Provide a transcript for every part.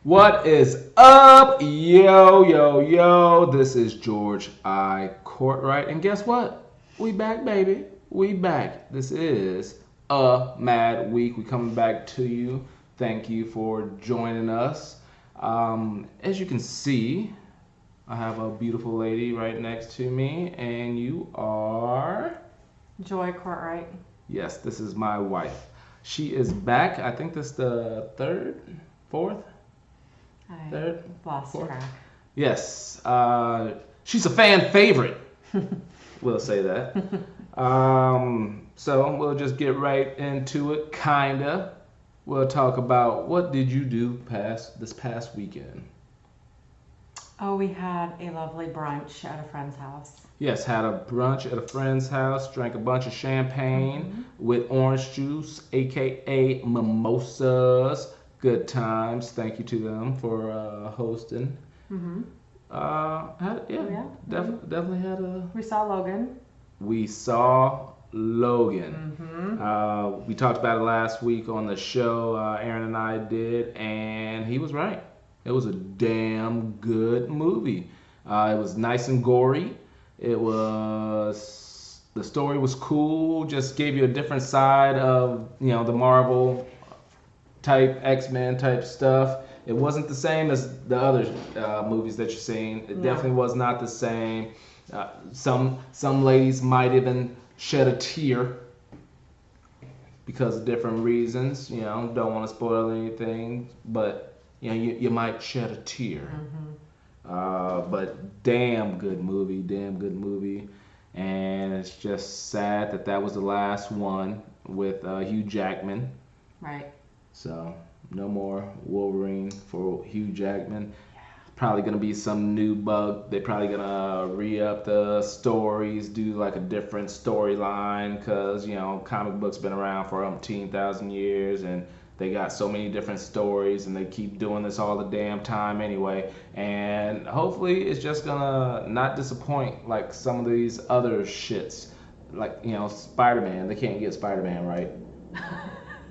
What is up? Yo, yo, yo. This is George I. Cortright. And guess what? We back, baby. We back. This is a mad week. We coming back to you. Thank you for joining us. As you can see, I have a beautiful lady right next to me, and you are. Joy Cortright. Yes, this is my wife. She is back. I think this is the fourth, I lost fourth. track. Yes, she's a fan favorite. We'll say that. So we'll just get right into it, kinda. We'll talk about what did you do this past weekend. Oh, we had a lovely brunch at a friend's house. Yes, had a brunch at a friend's house, drank a bunch of champagne with orange juice, aka mimosas. Good times. Thank you to them for hosting. Definitely had a. We saw Logan. We saw Logan. We talked about it last week on the show. Aaron and I did, and he was right. It was a damn good movie. It was nice and gory. The story was cool. Just gave you a different side of the Marvel type X-Men type stuff. It wasn't the same as the other movies that you've seen. It definitely was not the same. Some ladies might even shed a tear because of different reasons. Don't want to spoil anything, but you might shed a tear. But damn good movie, and it's just sad that was the last one with Hugh Jackman. Right. So no more Wolverine for Hugh Jackman. Probably gonna be some new bug. They're probably gonna re-up the stories, do like a different storyline, because comic books been around for 10,000 years, and they got so many different stories, and they keep doing this all the damn time anyway. And hopefully it's just gonna not disappoint like some of these other shits, like Spider-Man. They can't get Spider-Man right.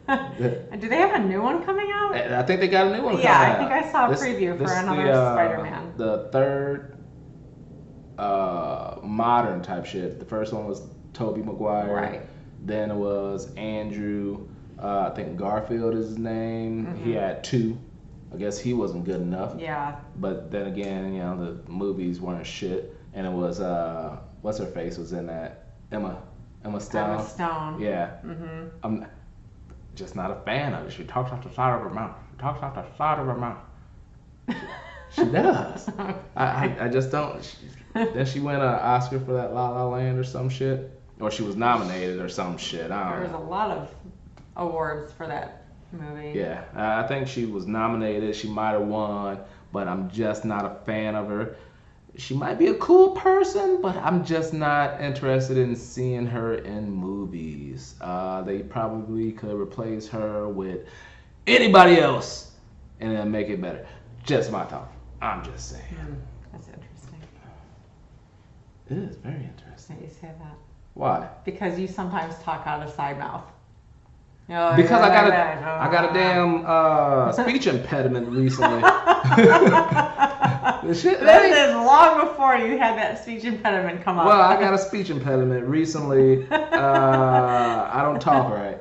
Do they have a new one coming out? I think they got a new one coming Yeah, out. I think I saw a preview for another Spider-Man. The third modern type shit. The first one was Tobey Maguire. Right. Then it was Andrew, I think Garfield is his name. He had two. I guess he wasn't good enough. Yeah. But then again, the movies weren't shit. And it was, what's her face was in that? Emma Stone. Emma Stone. Yeah. I'm just not a fan of it. She talks off the side of her mouth. She does. I just don't. Then she win an Oscar for that La La Land or some shit. Or she was nominated or some shit. I don't know. There's a lot of awards for that movie. Yeah, I think she was nominated. She might have won, but I'm just not a fan of her. She might be a cool person, but I'm just not interested in seeing her in movies. They probably could replace her with anybody else and then make it better. Just my thought. I'm just saying. That's interesting. It is very interesting. That you say that. Why? Because you sometimes talk out of side mouth. Because I got a damn speech impediment recently. This is long before you had that speech impediment come up. Well, I got a speech impediment recently. I don't talk right.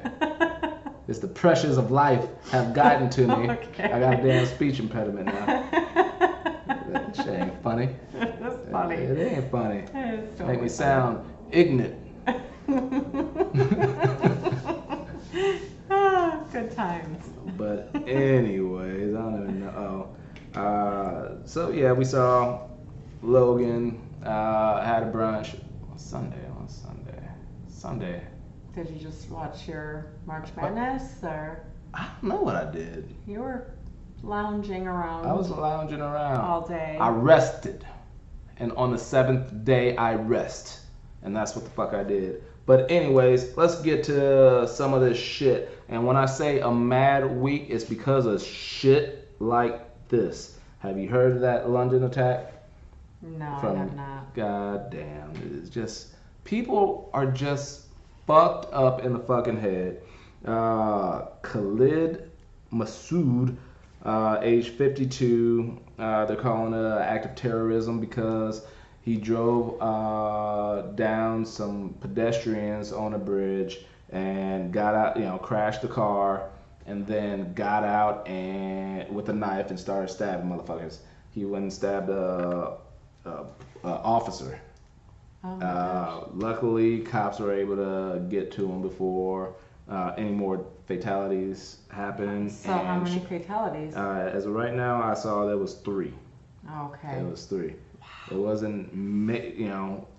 It's the pressures of life have gotten to me. Okay. I got a damn speech impediment now. That shit ain't funny. That's funny. It ain't funny. It is totally Make me funny. sound ignorant. Good times. But anyways, I don't even know. So yeah, we saw Logan. Had a brunch on Sunday. Did you just watch your March Madness, or I don't know what I did. you were lounging around? I was lounging around all day. I rested, and on the 7th day I rest, and that's what the fuck I did. But anyways, let's get to some of this shit. And when I say a mad week, it's because of shit like this. Have you heard of that London attack? No, I have not. God damn, it's just people are just fucked up in the fucking head. Khalid Masood age 52. They're calling it an act of terrorism because he drove down some pedestrians on a bridge and got out, crashed the car, and then got out and with a knife and started stabbing motherfuckers. He went and stabbed a officer. Oh my gosh. Luckily, cops were able to get to him before any more fatalities happened. So how many fatalities? As of right now, I saw there was 3. Okay. It was 3. It wasn't,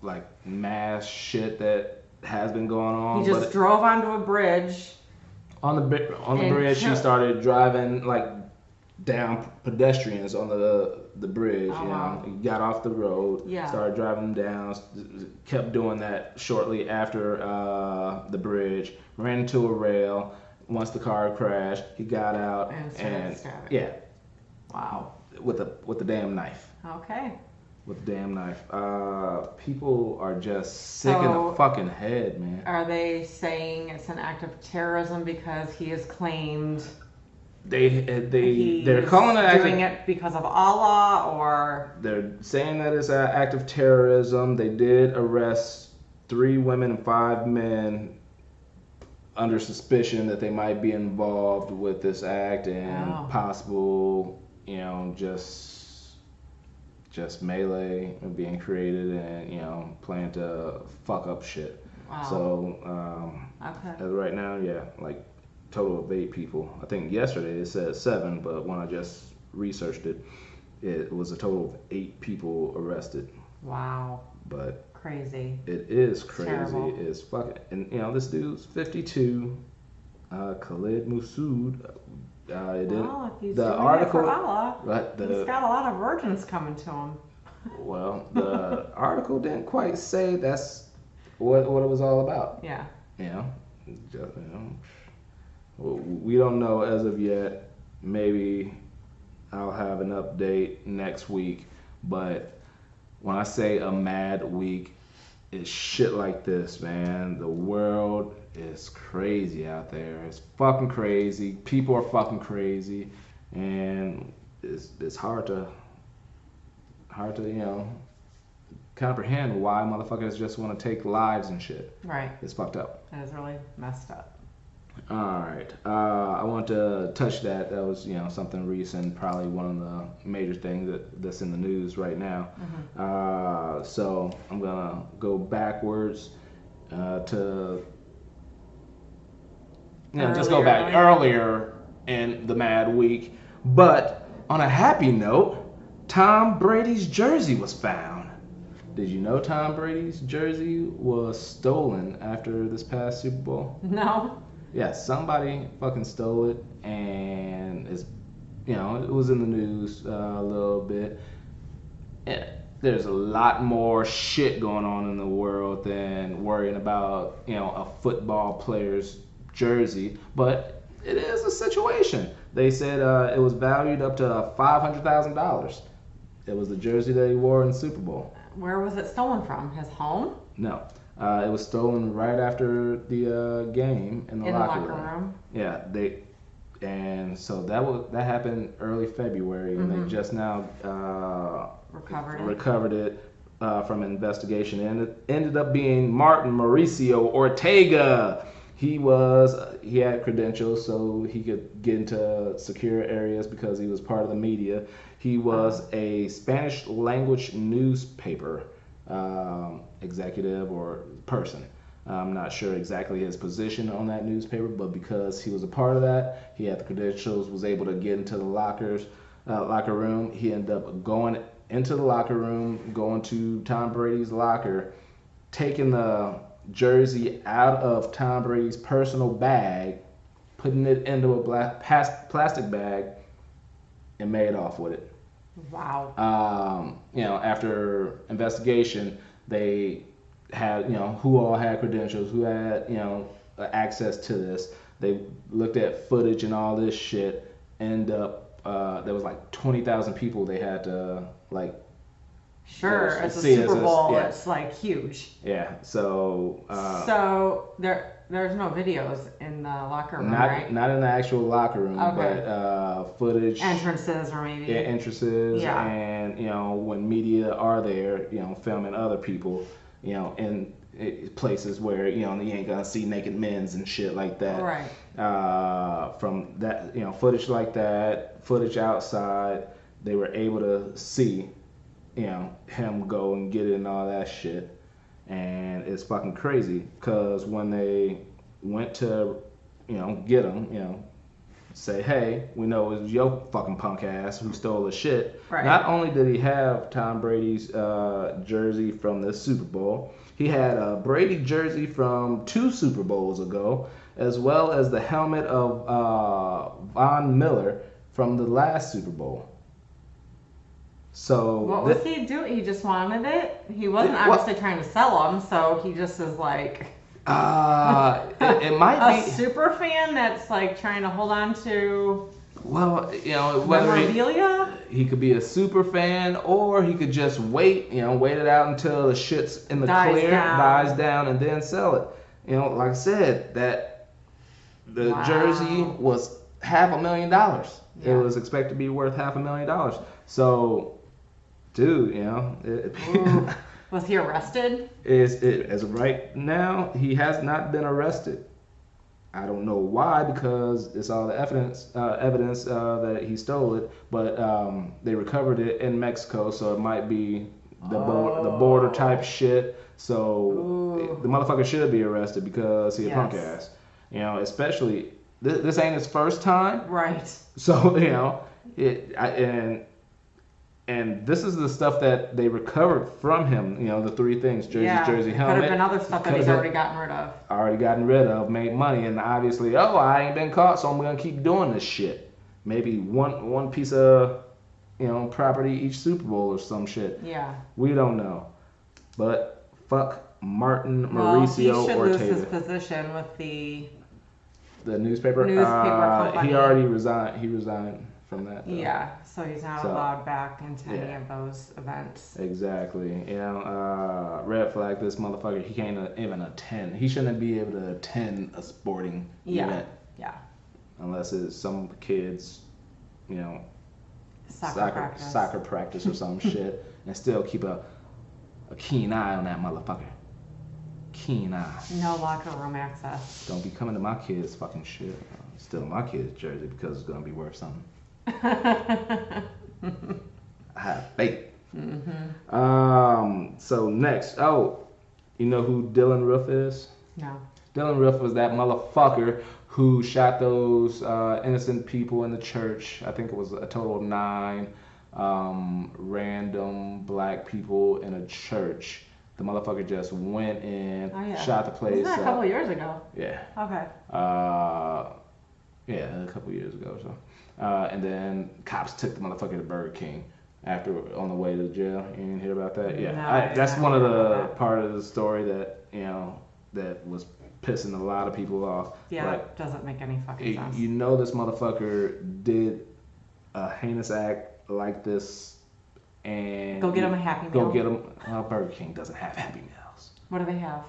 like mass shit that has been going on. He just drove onto a bridge. On the bridge, she started driving like down pedestrians on the bridge. Wow. He got off the road, started driving them down, kept doing that shortly after the bridge, ran into a rail. Once the car crashed, he got out and Wow. with the damn knife. Okay. With the damn knife. People are just sick in the fucking head, man. Are they saying it's an act of terrorism because he has claimed they're calling it doing it because of Allah, or they're saying that it's an act of terrorism. They did arrest 3 women and 5 men under suspicion that they might be involved with this act and possible, just melee being created and plan to fuck up shit. Wow. So as of right now, like total of 8 people. I think yesterday it said 7, but when I just researched it, it was a total of 8 people arrested. Wow. But crazy. It is crazy. Terrible. It's fucking, and this dude's 52. Khalid Masood. Well, if he's the doing article, it for Allah, right, he's got a lot of virgins coming to him. Well, the article didn't quite say that's what it was all about. Yeah. We don't know as of yet. Maybe I'll have an update next week. But when I say a mad week, it's shit like this, man. The world is crazy out there. It's fucking crazy. People are fucking crazy, and it's hard to comprehend why motherfuckers just want to take lives and shit. Right. It's fucked up. It is really messed up. All right. I want to touch that. That was, something recent, probably one of the major things that's in the news right now. Mm-hmm. So I'm going to go backwards to, just go back earlier in the mad week. But on a happy note, Tom Brady's jersey was found. Did you know Tom Brady's jersey was stolen after this past Super Bowl? No. Yeah, somebody fucking stole it, and it was in the news a little bit. Yeah, there's a lot more shit going on in the world than worrying about, a football player's jersey, but it is a situation. They said it was valued up to $500,000. It was the jersey that he wore in the Super Bowl. Where was it stolen from? His home? No. It was stolen right after the game in the locker room. Yeah, so that happened early February, and they just now recovered it from an investigation, and it ended up being Martin Mauricio Ortega. He had credentials, so he could get into secure areas because he was part of the media. He was a Spanish language newspaper executive or person. I'm not sure exactly his position on that newspaper, but because he was a part of that, he had the credentials, was able to get into the locker room. He ended up going into the locker room, going to Tom Brady's locker, taking the jersey out of Tom Brady's personal bag, putting it into a plastic bag, and made off with it. Wow. After investigation, they had, who all had credentials, who had, access to this. They looked at footage and all this shit. End up, there was like 20,000 people they had to, like. Sure, it's a Super Bowl. It's like huge. Yeah, so. So they're there's no videos in the locker room, Not right? not in the actual locker room, Okay. but footage. Entrances or maybe. Yeah, entrances, Yeah. and when media are there, filming other people, in places where you ain't gonna see naked men's and shit like that. Right. From that, footage like that, footage outside, they were able to see, him go and get it and all that shit, and it's fucking crazy because when they went to, get him, say, hey, we know it was your fucking punk ass who stole the shit. Right. Not only did he have Tom Brady's jersey from this Super Bowl, he had a Brady jersey from 2 Super Bowls ago, as well as the helmet of Von Miller from the last Super Bowl. So what was he doing? He just wanted it. He wasn't obviously trying to sell them, so he just is like. It might be a super fan that's like trying to hold on to. Well, whether memorabilia. He could be a super fan, or he could just wait it out until the shit's in the clear, dies down, and then sell it. Like I said, that the jersey was $500,000. Yeah. It was expected to be worth $500,000. So, dude, Was he arrested? As of right now, he has not been arrested. I don't know why, because it's all the evidence that he stole it. But they recovered it in Mexico, so it might be the border type shit. So the motherfucker should be arrested because he's a punk ass. Especially this ain't his first time. Right. So and this is the stuff that they recovered from him. The 3 things: jersey, helmet. Could have been other stuff that he's already gotten rid of. Made money, and obviously, I ain't been caught, so I'm gonna keep doing this shit. Maybe one piece of, property each Super Bowl or some shit. Yeah. We don't know, but fuck Martin Mauricio Ortega. He should lose his position with the newspaper company. He already resigned. He resigned from that. Yeah, so he's not allowed back into any of those events. Exactly. Red flag this motherfucker. He can't even attend. He shouldn't be able to attend a sporting event. Yeah. Unless it's some kids, soccer practice or some shit, and still keep a keen eye on that motherfucker. Keen eye. No locker room access. Don't be coming to my kids' fucking shit. Stealing my kid's jersey because it's gonna be worth something. I have faith. Mm-hmm. So next, you know who Dylan Roof is? No. Dylan Roof was that motherfucker who shot those innocent people in the church. I think it was a total of 9 random black people in a church. The motherfucker just went in, shot the place. Wasn't that a couple years ago? Yeah. Okay. Yeah, a couple years ago or so. And then cops took the motherfucker to Burger King after on the way to jail. You didn't hear about that? Yeah. No, that's one of the part of the story that that was pissing a lot of people off. Yeah, that doesn't make any fucking sense. This motherfucker did a heinous act like this, and go get him a Happy Meal. Go get him. Burger King doesn't have Happy Meals. What do they have?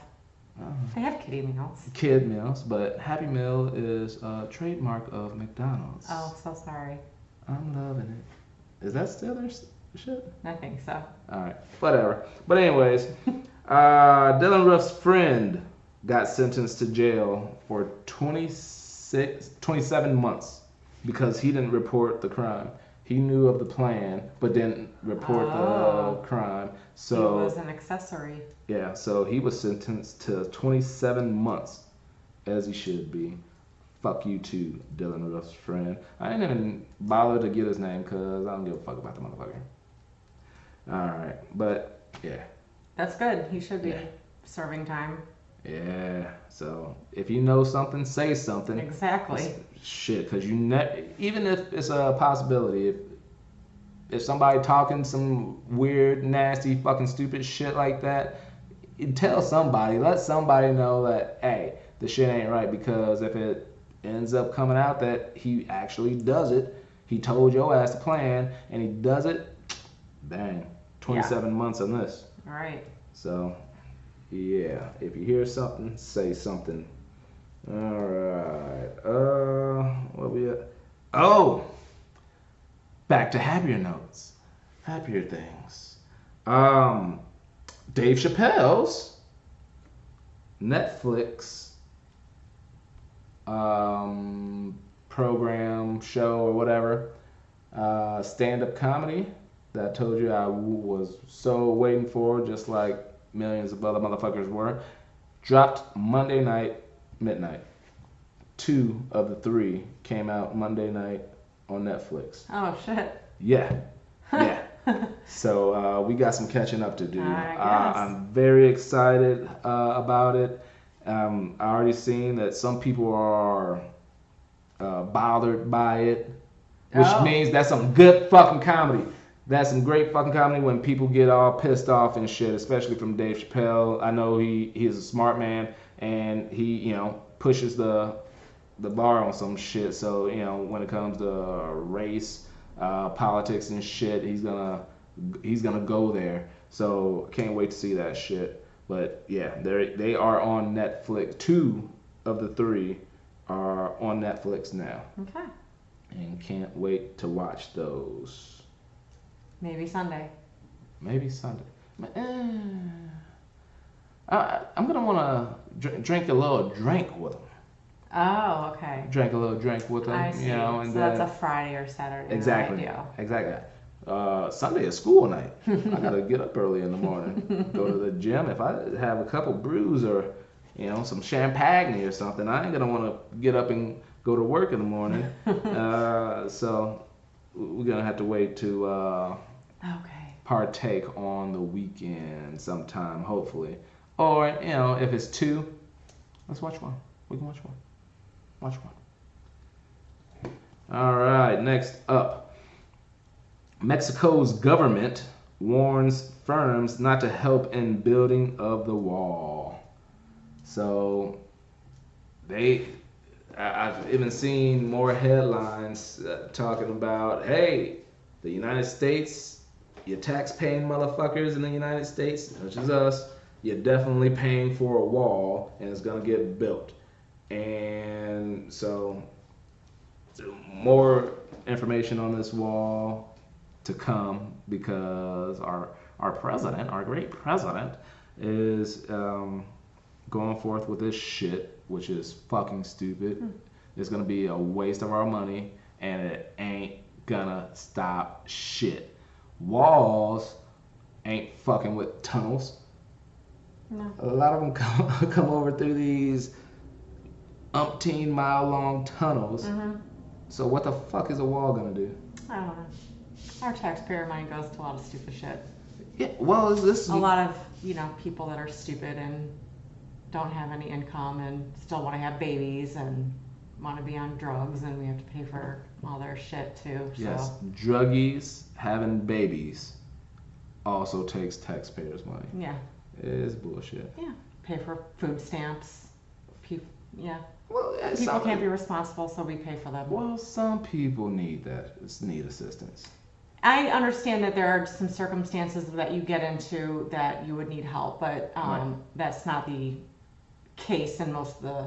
They have kiddie meals. Kid meals, but Happy Meal is a trademark of McDonald's. Oh, so sorry. I'm loving it. Is that still their shit? I think so. Alright, whatever. But anyways, Dylan Ruff's friend got sentenced to jail for 27 months because he didn't report the crime. He knew of the plan, but didn't report the crime. So he was an accessory. Yeah, so he was sentenced to 27 months, as he should be. Fuck you too, Dylan Ruff's friend. I ain't even bothered to get his name because I don't give a fuck about the motherfucker. Alright, but yeah. That's good. He should be serving time. Yeah, so if you know something, say something. Exactly. Shit, because even if it's a possibility, if somebody talking some weird, nasty, fucking stupid shit like that, tell somebody, let somebody know that, hey, the shit ain't right, because if it ends up coming out that he actually does it, he told your ass the plan, and he does it, dang, 27 months on this. All right. So, yeah, if you hear something, say something. All right. What we at? Oh, back to happier notes, happier things. Um, Dave Chappelle's Netflix um program, show, or whatever, stand-up comedy that I told you I was so waiting for, just like millions of other motherfuckers were, dropped Monday night midnight. Two of the three came out Monday night on Netflix. Oh shit. Yeah, yeah. So we got some catching up to do. I guess. I'm very excited about it. I already seen that some people are bothered by it, which means that's some good fucking comedy. That's some great fucking comedy when people get all pissed off and shit, especially from Dave Chappelle. I know he's a smart man and he pushes the bar on some shit. So when it comes to race, politics and shit, he's gonna go there. So can't wait to see that shit. But yeah, they are on Netflix. Two of the three are on Netflix now. Okay. And can't wait to watch those. Maybe Sunday. Maybe Sunday. I'm gonna wanna drink a little drink with them. Oh, okay. Drink a little drink with them. I see. And so that's a Friday or Saturday exactly. night deal. Exactly. Sunday is school night. I gotta get up early in the morning, go to the gym. If I have a couple brews or some champagne or something, I ain't gonna want to get up and go to work in the morning. So we're gonna have to wait to partake on the weekend sometime, hopefully. Or if it's two, let's watch one. We can watch one. Watch one. All right. Next up, Mexico's government warns firms not to help in building of the wall. So I've even seen more headlines talking about, hey, the United States, you tax-paying motherfuckers in the United States, which is us, you're definitely paying for a wall, and it's gonna get built. And so, more information on this wall to come, because our president, our great president, is going forth with this shit, which is fucking stupid. It's gonna be a waste of our money, and it ain't gonna stop shit. Walls ain't fucking with tunnels. No. A lot of them come over through these umpteen mile long tunnels. Mm-hmm. So what the fuck is a wall gonna do? I don't know. Our taxpayer money goes to a lot of stupid shit. Yeah, well, is this a lot of people that are stupid and don't have any income and still want to have babies and want to be on drugs, and we have to pay for all their shit too. Yes, so. druggies having babies also takes taxpayers' money. Yeah. It is bullshit. Yeah. Pay for food stamps. Yeah. Well, yeah, people can't be responsible, so we pay for them. Well, some people need assistance. I understand that there are some circumstances that you get into that you would need help, but right. That's not the case in most of the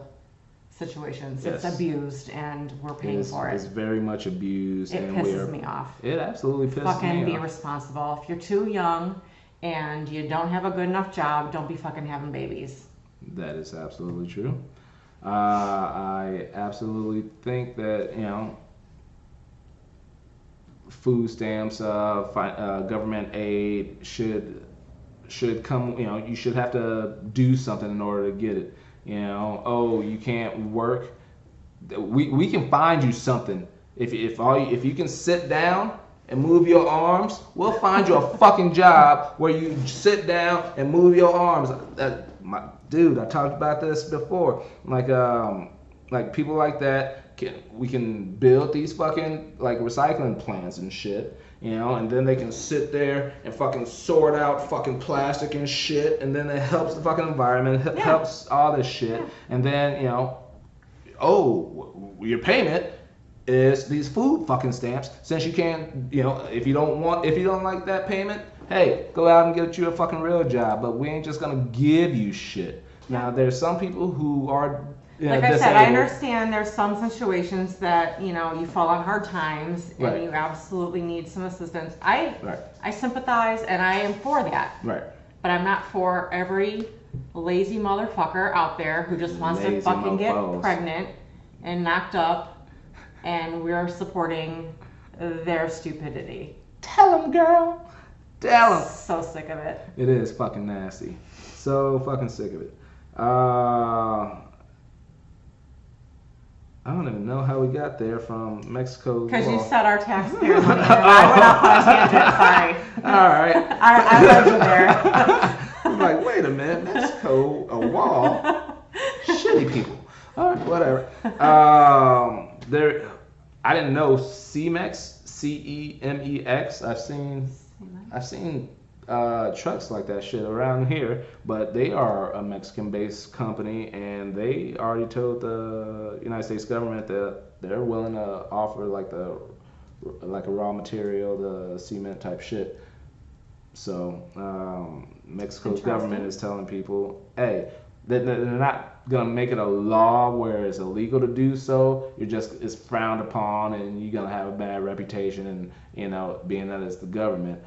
situations. Yes. It's abused, and we're paying for it. It's very much abused. It pisses me off. It absolutely pisses me off. Fucking be responsible. If you're too young and you don't have a good enough job, don't be fucking having babies. That is absolutely true. I absolutely think that food stamps, government aid should come. You should have to do something in order to get it. Oh, you can't work. We can find you something. If you can sit down and move your arms, we'll find you a fucking job where you sit down and move your arms. Dude, I talked about this before. Like people like that, we can build these fucking like recycling plants and shit, and then they can sit there and fucking sort out fucking plastic and shit, and then it helps the fucking environment, helps all this shit, and then your payment is these food fucking stamps. Since you can't, if you don't like that payment, hey, go out and get you a fucking real job. But we ain't just gonna give you shit. Now there's some people who are you know, Like I said, disabled. I understand there's some situations that, you fall on hard times and Right. you absolutely need some assistance. Right. I sympathize and I am for that. Right. But I'm not for every lazy motherfucker out there who just wants to Lazy fucking get mofos. pregnant and knocked up, and we're supporting their stupidity. Tell him, girl. Tell him. So sick of it. It is fucking nasty. So fucking sick of it. I don't even know how we got there from Mexico. Because you said our taxpayers money, and I went off on a tangent. Sorry. All right. I led you there. I'm like, wait a minute, Mexico, a wall, shitty people. All right, whatever. I didn't know CEMEX, CEMEX. I've seen trucks like that shit around here, but they are a Mexican-based company, and they already told the United States government that they're willing to offer like a raw material, the cement type shit. So Mexico's government is telling people, hey, they're not gonna make it a law where it's illegal to do so. It's frowned upon, and you're gonna have a bad reputation. And being that it's the government,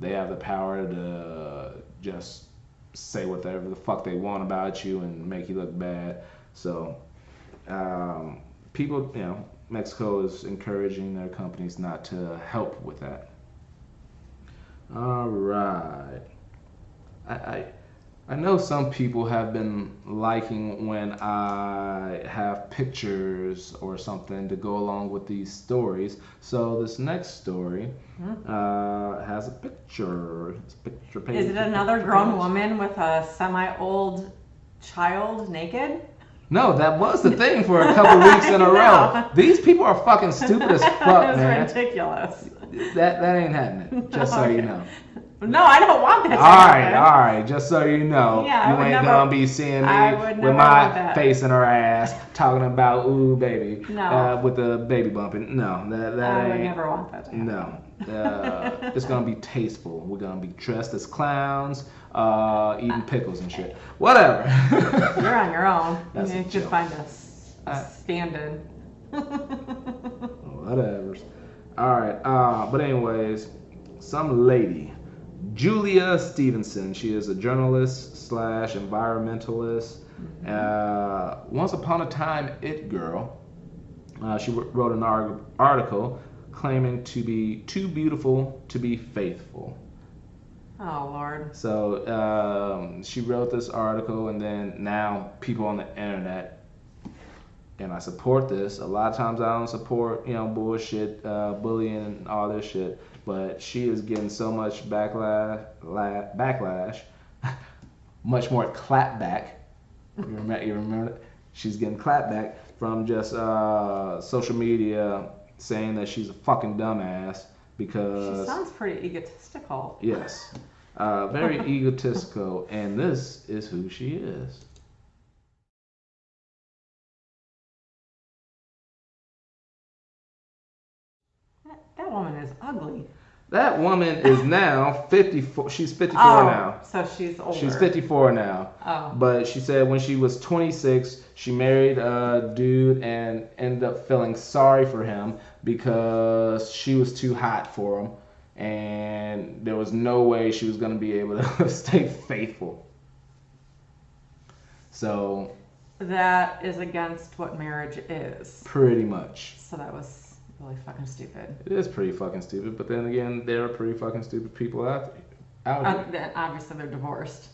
they have the power to just say whatever the fuck they want about you and make you look bad. So people, Mexico is encouraging their companies not to help with that. All right. I know some people have been liking when I have pictures or something to go along with these stories. So this next story has a picture. It's a picture page. Is it another grown woman with a semi-old child naked? No, that was the thing for a couple weeks in a row. These people are fucking stupid as fuck, man. That's ridiculous. That ain't happening. Just so you know. No, I don't want that. All right. Just so you know, Yeah, you ain't gonna be seeing me with my face in her ass talking about ooh baby, with the baby bumping. No, that I ain't. would never want that. To no, it's gonna be tasteful. We're gonna be dressed as clowns, eating pickles and shit. Whatever. You're on your own. That's you a just joke. find a stand-in. Whatever. All right. But anyways, some lady, Julia Stevenson. She is a journalist / environmentalist. Once upon a time, it girl. She wrote an article claiming to be too beautiful to be faithful. Oh Lord. So she wrote this article, and then now people on the internet, and I support this. A lot of times I don't support, bullshit, bullying and all this shit. But she is getting so much backlash, much more clapback. You remember that? She's getting clapback from just social media saying that she's a fucking dumbass because... She sounds pretty egotistical. Yes. Very egotistical, and this is who she is. That woman is ugly. That woman is now 54. She's 54 now. So she's older. She's 54 now. Oh. But she said when she was 26, she married a dude and ended up feeling sorry for him because she was too hot for him. And there was no way she was going to be able to stay faithful. So. That is against what marriage is. Pretty much. So that was really fucking stupid. It is pretty fucking stupid, but then again, there are pretty fucking stupid people out here. Obviously, they're divorced.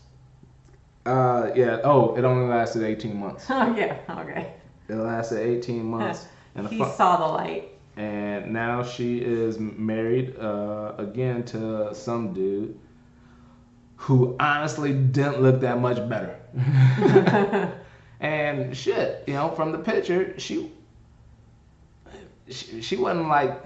Yeah. Oh, it only lasted 18 months. Oh, yeah. Okay. It lasted 18 months. And he saw the light. And now she is married again to some dude who honestly didn't look that much better. And shit, from the picture, she wasn't like,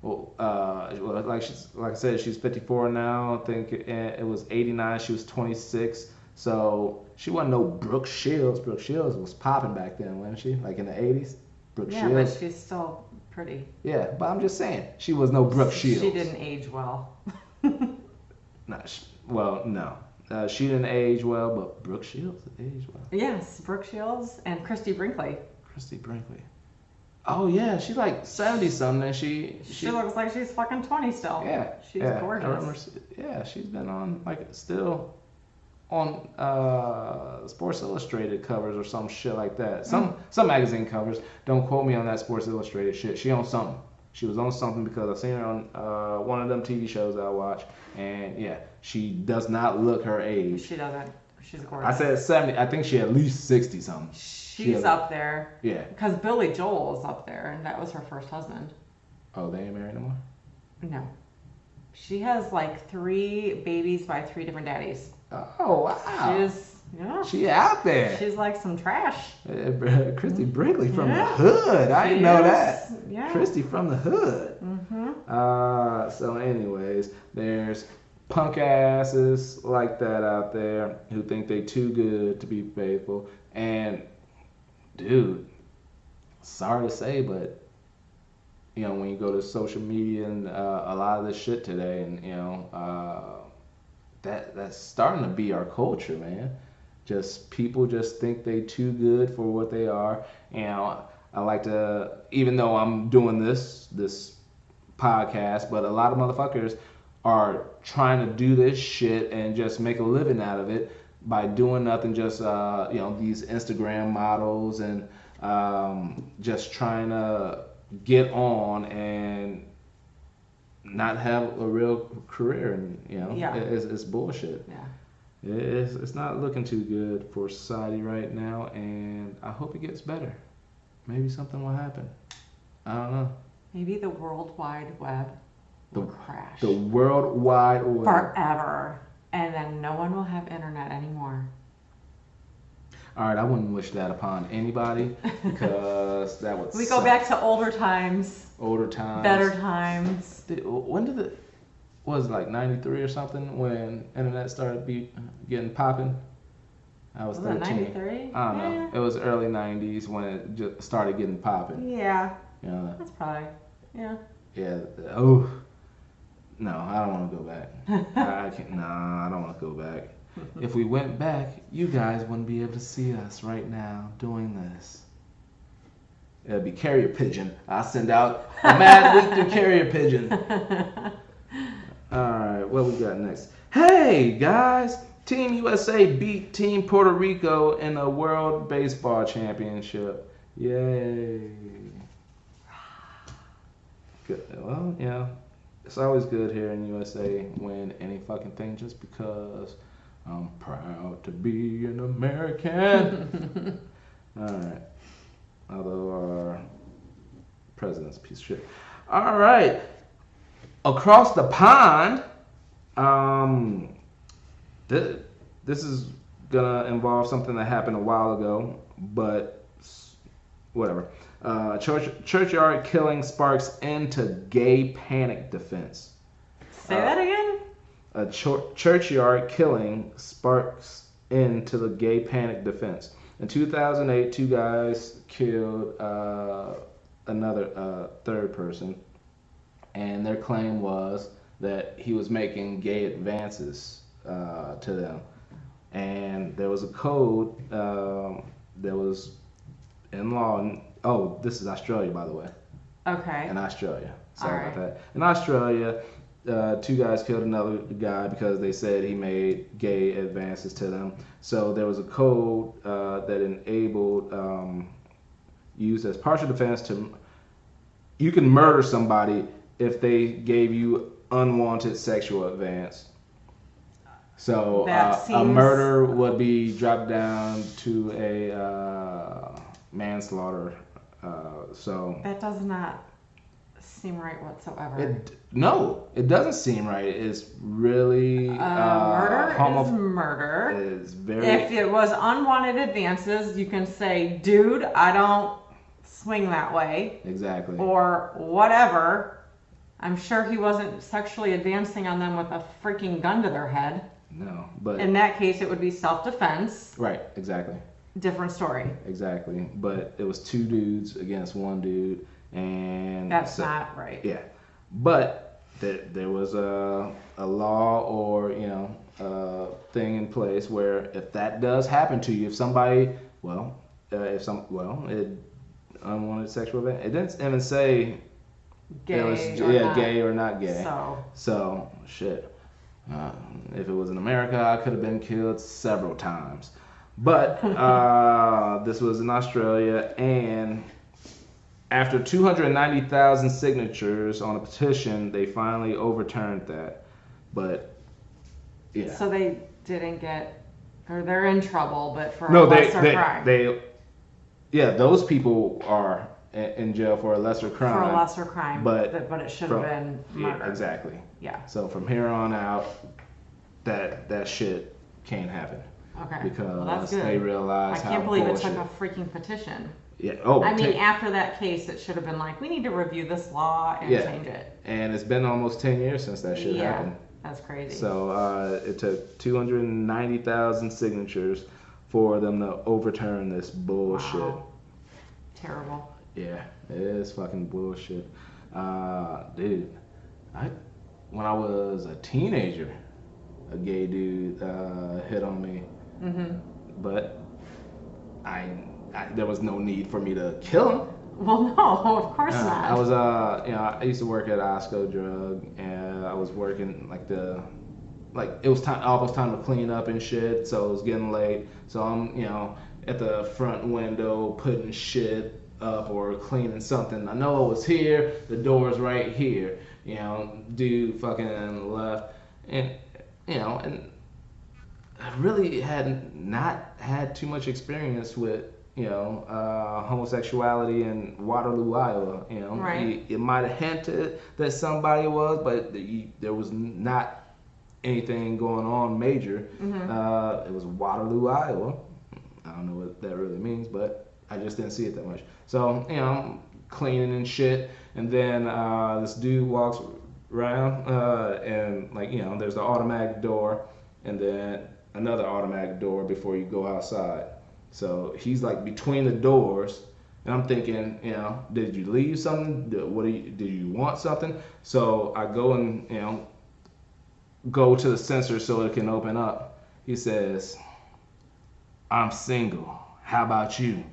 like I said, she's 54 now. I think it was 89. She was 26. So she wasn't no Brooke Shields. Brooke Shields was popping back then, wasn't she? Like in the 80s. Brooke Shields. Yeah, but she's still pretty. Yeah, but I'm just saying, she was no Brooke Shields. She didn't age well. No. She didn't age well, but Brooke Shields aged well. Yes, Brooke Shields and Christy Brinkley. Christy Brinkley. Oh yeah, she's like 70 something, and she looks like she's fucking 20 still. Yeah, she's gorgeous. I remember, yeah, she's been on like still on Sports Illustrated covers or some shit like that. Some magazine covers. Don't quote me on that Sports Illustrated shit. She on something. She was on something because I seen her on one of them TV shows that I watch, and yeah, she does not look her age. She doesn't. She's gorgeous. I said 70. I think she at least 60 something. She's up there. Yeah. Because Billy Joel is up there, and that was her first husband. Oh, they ain't married no more? No. She has like 3 babies by 3 different daddies. Oh, wow. She out there. She's like some trash. Christy Brinkley from the hood. I didn't know that. Yeah. Christy from the hood. Mm-hmm. So anyways, there's punk asses like that out there who think they too good to be faithful. And dude, sorry to say, but you know, when you go to social media and a lot of this shit today, and you know, that's starting to be our culture, man. Just people just think they too good for what they are. You know, I like to, even though I'm doing this podcast, but a lot of motherfuckers are trying to do this shit and just make a living out of it by doing nothing, just you know, these Instagram models and just trying to get on and not have a real career, and you know, it's bullshit. Yeah. It's not looking too good for society right now, and I hope it gets better. Maybe something will happen. I don't know. Maybe the World Wide Web will crash. The World Wide Web. Forever. And then no one will have internet anymore. All right, I wouldn't wish that upon anybody because that would We go back to older times. Older times. Better times. When did it, was it like 93 or something when internet started getting popping? I was 13. Was it 93? I don't know. It was early 90s when it just started getting popping. Yeah. You know, that's probably, yeah. Yeah. Oh. No, I don't want to go back. I can't. Nah, I don't want to go back. If we went back, you guys wouldn't be able to see us right now doing this. It'd be carrier pigeon. I'll send out a mad week through carrier pigeon. Alright, what we got next? Hey, guys! Team USA beat Team Puerto Rico in the World Baseball Championship. Yay. Good. Well, you know, it's always good here in USA win any fucking thing just because I'm proud to be an American. Alright. Although our president's a piece of shit. Alright. Across the pond, this is gonna involve something that happened a while ago, but whatever. Churchyard killing sparks into gay panic defense. Say that again? A churchyard killing sparks into the gay panic defense. In 2008, 2 guys killed another third person, and their claim was that he was making gay advances to them. And there was a code that was in law. Oh, this is Australia, by the way. Okay. In Australia. Sorry about that. In Australia, 2 guys killed another guy because they said he made gay advances to them. So there was a code that enabled, used as partial defense to, you can murder somebody if they gave you unwanted sexual advance. So a murder would be dropped down to a manslaughter. So that does not seem right whatsoever. No, it doesn't seem right. It's really murder is murder. Is very. If it was unwanted advances, you can say, "Dude, I don't swing that way." Exactly. Or whatever. I'm sure he wasn't sexually advancing on them with a freaking gun to their head. No, but in that case, it would be self-defense. Right. Exactly. Different story. Exactly. But it was 2 dudes against 1 dude, and that's not right. Yeah. But that there was a law or a thing in place where if that does happen to you, if somebody, it unwanted sexual event, it didn't even say it was gay or not gay. So shit. If it was in America, I could have been killed several times. But this was in Australia, and after 290,000 signatures on a petition, they finally overturned that. But yeah. So they didn't get, or they're in trouble, but for a lesser crime. Those people are in jail for a lesser crime. For a lesser crime, but it should have been murder. Yeah, exactly. Yeah. So from here on out, that shit can't happen. Okay. Because that's good. they realize I can't believe it took a freaking petition. Yeah. Oh. I mean, after that case, it should have been like, we need to review this law and change it. And it's been almost 10 years since that shit happened. That's crazy. So it took 290,000 signatures for them to overturn this bullshit. Wow. Terrible. Yeah, it is fucking bullshit. Dude, when I was a teenager, a gay dude hit on me. Mm-hmm. But there was no need for me to kill him. Well, no, of course not. I was, I used to work at Osco Drug, and I was working it was almost time to clean up and shit. So it was getting late. So I'm, at the front window putting shit up or cleaning something. I know it was here. The door's right here. Dude fucking left, and and I really had not had too much experience with homosexuality in Waterloo, Iowa. Right. It might have hinted that somebody was, but there was not anything going on major. Mm-hmm. It was Waterloo, Iowa. I don't know what that really means, but I just didn't see it that much. So, I'm cleaning and shit, and then this dude walks around, and there's the automatic door, and then another automatic door before you go outside. So he's like between the doors, and I'm thinking, did you leave something? Did you want something? So I go and go to the sensor so it can open up. He says, "I'm single. How about you?"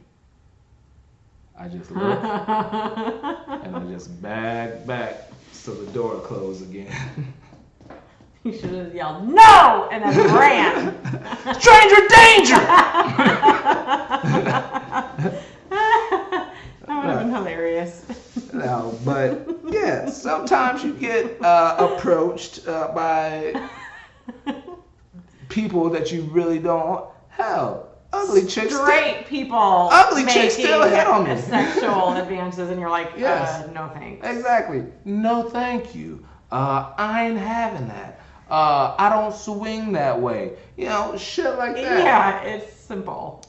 I just looked, and I just backed back so the door closed again. You should have yelled, "No!" and then ran. Stranger danger! That would have been hilarious. No, but yeah, sometimes you get approached by people that you really don't. Hell, ugly chicks. Straight people. Ugly chicks still hit on me. Sexual advances, and you're like, yes. No thanks. Exactly. No, thank you. I ain't having that. I don't swing that way. Shit like that. Yeah, it's simple.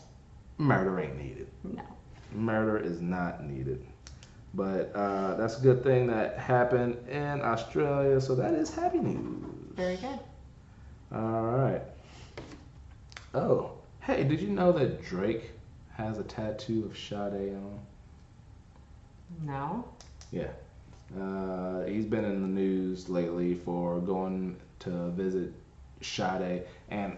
Murder ain't needed. No. Murder is not needed. But that's a good thing that happened in Australia, so that is happy news. Very good. All right. Oh, hey, did you know that Drake has a tattoo of Sade on? No. Yeah. He's been in the news lately for going to visit Sade, and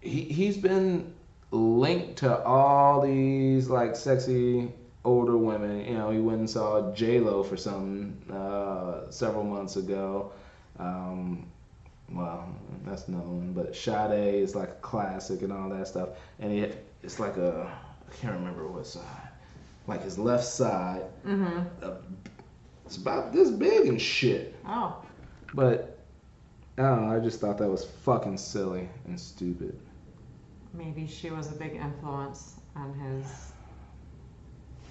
he's been linked to all these like sexy older women. He went and saw J-Lo for something several months ago. Well, that's another one, but Sade is like a classic and all that stuff, and it's like I can't remember what side, like his left side. Mm-hmm. It's about this big and shit. Oh. But I don't know. I just thought that was fucking silly and stupid. Maybe she was a big influence on his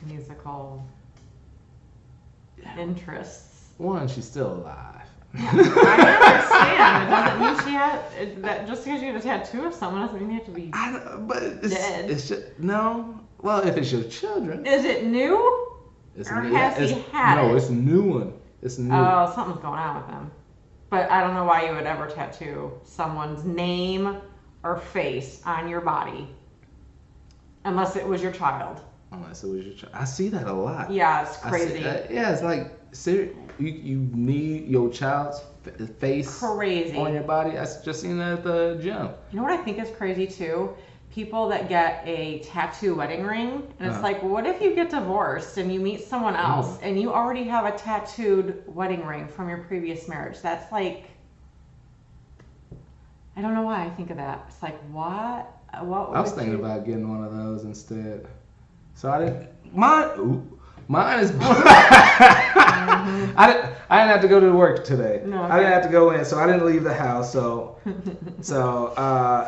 musical interests. One, she's still alive. I understand. It doesn't mean she had that. Just because you have a tattoo of someone doesn't mean you have to be dead. It's just, no. Well, if it's your children. Is it new? Or has he had it? No, it's a new one. It's new. Oh, something's going on with him. But I don't know why you would ever tattoo someone's name or face on your body. Unless it was your child. Unless it was your child. I see that a lot. Yeah, it's crazy. Yeah, it's like you need your child's face Crazy. on your body? I just seen that at the gym. You know what I think is crazy too? People that get a tattoo wedding ring, and it's like, what if you get divorced and you meet someone else and you already have a tattooed wedding ring from your previous marriage? That's like, I don't know why I think of that. It's like, what? I was thinking about getting one of those instead. So I didn't. Mine is. I didn't have to go to work today. No, okay. I didn't have to go in, so I didn't leave the house. So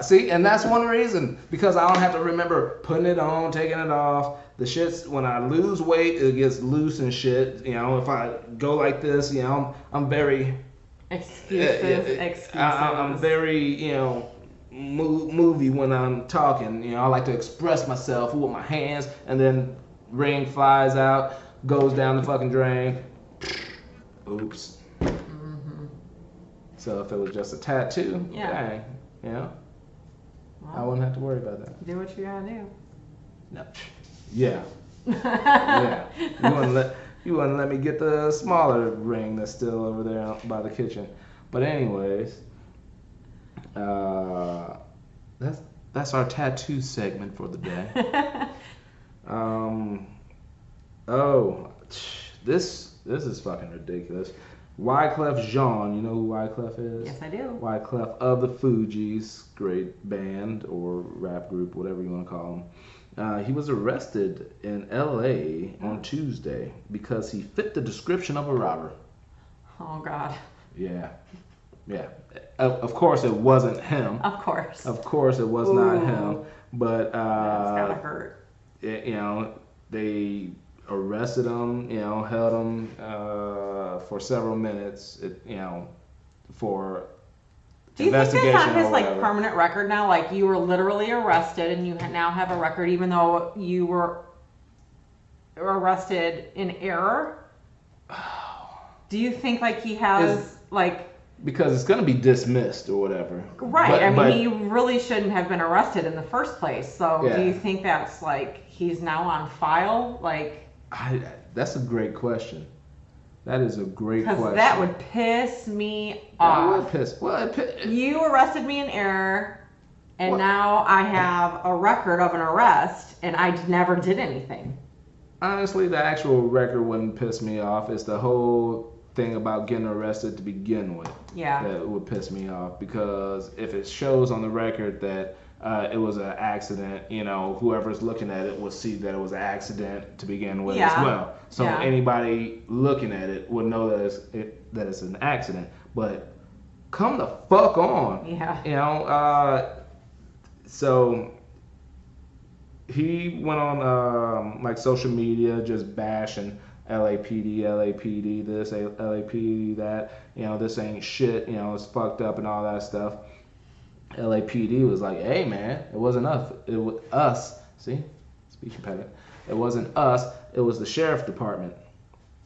see, and that's one reason, because I don't have to remember putting it on, taking it off. The shit's, when I lose weight, it gets loose and shit. You know, if I go like this, you know, I'm very. Excuses. I'm very, you know, movie when I'm talking. You know, I like to express myself with my hands, and then ring flies out, goes down the fucking drain. Oops. Mm-hmm. So if it was just a tattoo, dang, you know, well, I wouldn't have to worry about that. Do what you gotta do. No. Yeah. Yeah. You wouldn't let me get the smaller ring that's still over there by the kitchen. But anyways, that's our tattoo segment for the day. This is fucking ridiculous. Wyclef Jean, you know who Wyclef is? Yes, I do. Wyclef of the Fugees, great band or rap group, whatever you want to call them. He was arrested in L.A. on Tuesday because he fit the description of a robber. Oh, God. Yeah. Of course, it wasn't him. Of course. Of course, it was not him. But that's gotta hurt. You know, they arrested him. You know, held him for several minutes. You know, for do you think investigation. That's on his like permanent record now? Like, you were literally arrested, and you now have a record, even though you were arrested in error. Do you think like he has like? Because it's going to be dismissed or whatever. Right. But he really shouldn't have been arrested in the first place. So do you think that's like he's now on file? Like, that's a great question. That is a great question. Because that would piss me off. You arrested me in error, and now I have a record of an arrest, and I never did anything. Honestly, the actual record wouldn't piss me off. It's the whole thing about getting arrested to begin with. Yeah. That would piss me off, because if it shows on the record that it was an accident, you know, whoever's looking at it will see that it was an accident to begin with as well. So anybody looking at it would know that it's an accident. But come the fuck on. Yeah. You know, so he went on like social media just bashing LAPD this, LAPD that, you know, this ain't shit, you know, it's fucked up and all that stuff. LAPD was like, hey man, it wasn't us, it was us, see, speech impediment, it wasn't us, it was the sheriff department.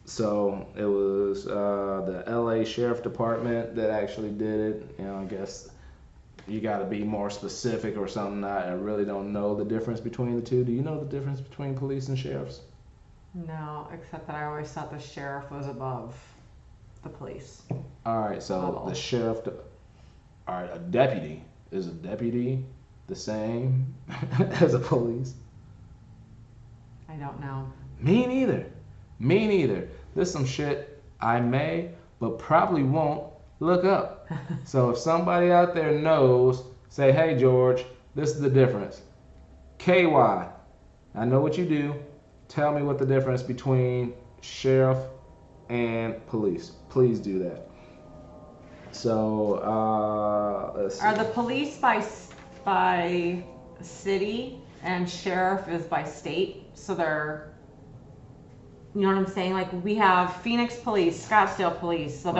So it was the LA Sheriff Department that actually did it. You know, I guess you got to be more specific or something. I really don't know the difference between the two. Do you know the difference between police and sheriffs? No, except that I always thought the sheriff was above the police. All right, so the sheriff, all right, a deputy. Is a deputy the same as a police? I don't know. Me neither. This is some shit I may, but probably won't look up. So if somebody out there knows, say, hey George, this is the difference. KY, I know what you do. Tell me what the difference between sheriff and police. Please do that. So, let's see. Are the police by city and sheriff is by state? So they're, you know what I'm saying? Like, we have Phoenix Police, Scottsdale Police. So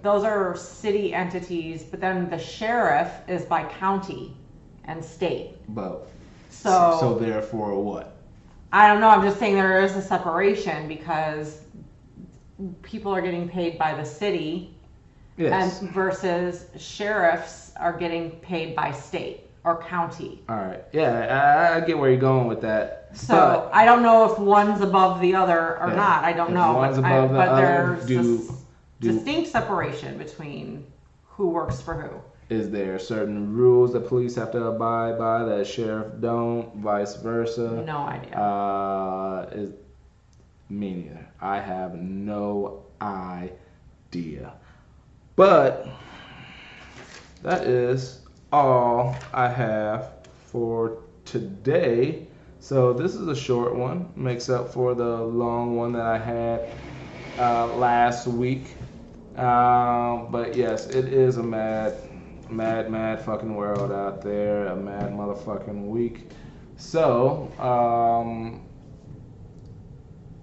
those are city entities, but then the sheriff is by county and state. But so therefore what? I don't know. I'm just saying there is a separation because people are getting paid by the city, yes, and versus sheriffs are getting paid by state or county. All right. Yeah, I get where you're going with that. So But- I don't know if one's above the other or Yeah. not. I don't If know. one's but above the but other, there's do- distinct separation between who works for who. Is there certain rules that police have to abide by that sheriff don't, vice versa? No idea. Is me neither. I have no idea. But that is all I have for today. So this is a short one, makes up for the long one that I had last week. But yes, it is a mad fucking world out there, a mad motherfucking week. So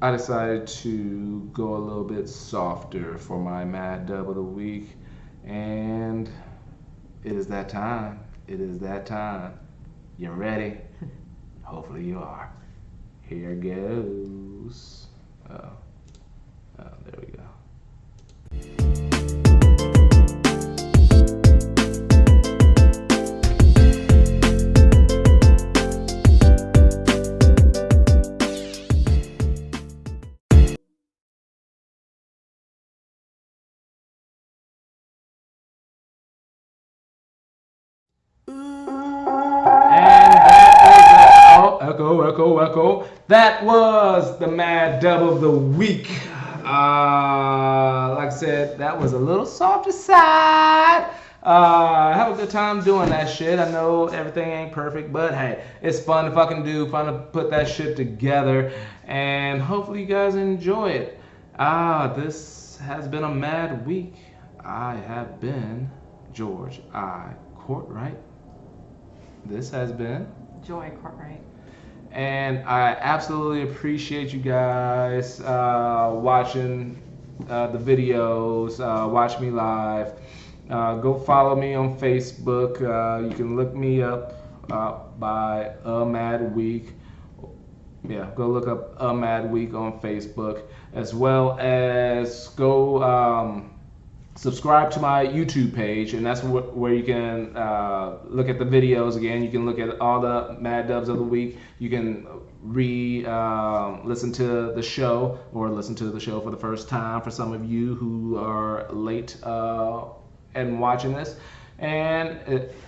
I decided to go a little bit softer for my mad dub of the week, and it is that time. It is that time. You ready? Hopefully you are. Here goes. Oh, there we go. Echo. That was the mad dub of the week. Like I said, that was a little softer side. Have a good time doing that shit. I know everything ain't perfect, but hey, it's fun to fucking do, fun to put that shit together, and hopefully you guys enjoy it. This has been a mad week. I have been George I. Cortright. This has been Joy Cortright. And I absolutely appreciate you guys watching the videos, watch me live. Go follow me on Facebook. You can look me up by A Mad Week. Yeah, go look up A Mad Week on Facebook, as well as go subscribe to my YouTube page, and that's where you can look at the videos again. You can look at all the mad dubs of the week. You can listen to the show, or listen to the show for the first time for some of you who are late and watching this. And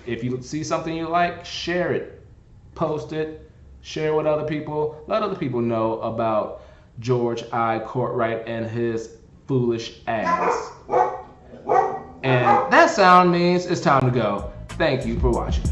if you see something you like, share it, post it, share with other people. Let other people know about George I. Cortright and his foolish ass. And that sound means it's time to go. Thank you for watching.